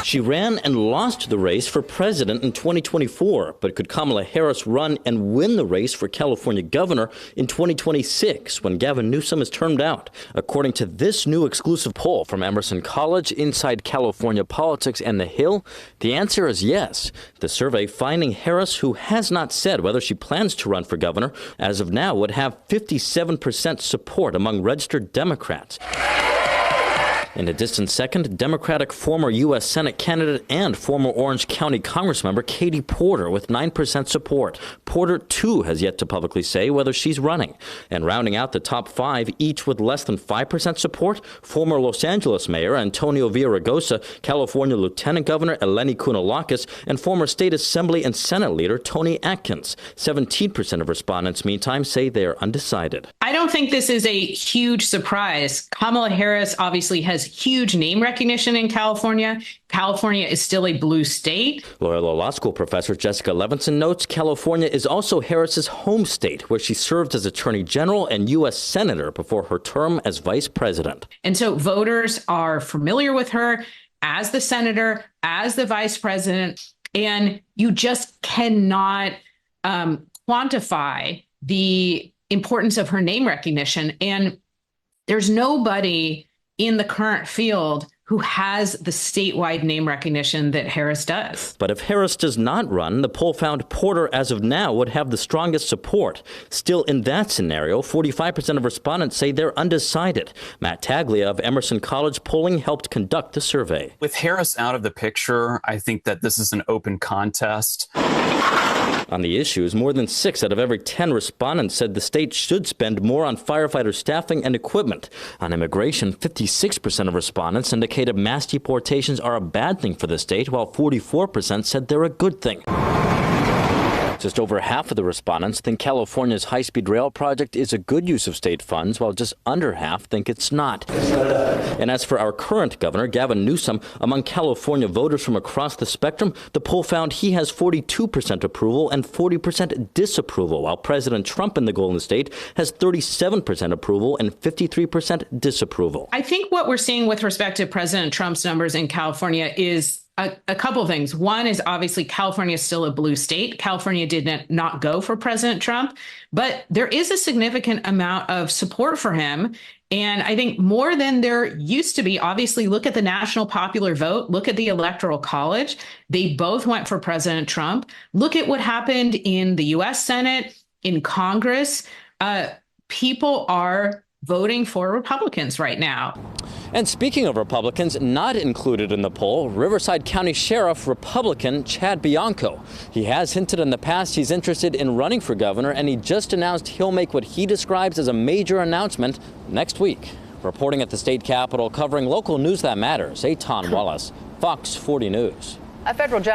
She ran and lost the race for president in 2024, but could Kamala Harris run and win the race for California governor in 2026 when Gavin Newsom is termed out? According to this new exclusive poll from Emerson College, Inside California Politics and The Hill, the answer is yes. The survey finding Harris, who has not said whether she plans to run for governor, as of now would have 57% support among registered Democrats. In a distant second, Democratic former U.S. Senate candidate and former Orange County Congressmember Katie Porter with 9% support. Porter, too, has yet to publicly say whether she's running. And rounding out the top five, each with less than 5% support, former Los Angeles Mayor Antonio Villaraigosa, California Lieutenant Governor Eleni Kounalakis, and former State Assembly and Senate Leader Tony Atkins. 17% of respondents, meantime, say they are undecided. I don't think this is a huge surprise. Kamala Harris obviously has huge name recognition in California. California is still a blue state. Loyola Law School professor Jessica Levinson notes California is also Harris's home state, where she served as Attorney General and U.S. Senator before her term as Vice President. And so voters are familiar with her as the senator, as the vice president, and you just cannot quantify the importance of her name recognition. And there's nobody in the current field who has the statewide name recognition that Harris does. But if Harris does not run, the poll found Porter, as of now, would have the strongest support. Still, in that scenario, 45% of respondents say they're undecided. Matt Taglia of Emerson College Polling helped conduct the survey. With Harris out of the picture, I think that this is an open contest. On the issues, more than 6 out of every 10 respondents said the state should spend more on firefighter staffing and equipment. On immigration, 56% of respondents indicated mass deportations are a bad thing for the state, while 44% said they're a good thing. Just over half of the respondents think California's high-speed rail project is a good use of state funds, while just under half think it's not. And as for our current governor, Gavin Newsom, among California voters from across the spectrum, the poll found he has 42% approval and 40% disapproval, while President Trump in the Golden State has 37% approval and 53% disapproval. I think what we're seeing with respect to President Trump's numbers in California is a couple of things. One is obviously California is still a blue state. California did not go for President Trump, but there is a significant amount of support for him. And I think more than there used to be. Obviously, look at the national popular vote. Look at the Electoral College. They both went for President Trump. Look at what happened in the U.S. Senate, in Congress. People are voting for Republicans right now. And speaking of Republicans, not included in the poll, Riverside County Sheriff Republican Chad Bianco. He has hinted in the past he's interested in running for governor, and he just announced he'll make what he describes as a major announcement next week. Reporting at the state capitol, covering local news that matters, Eitan Wallace, Fox 40 News. A federal judge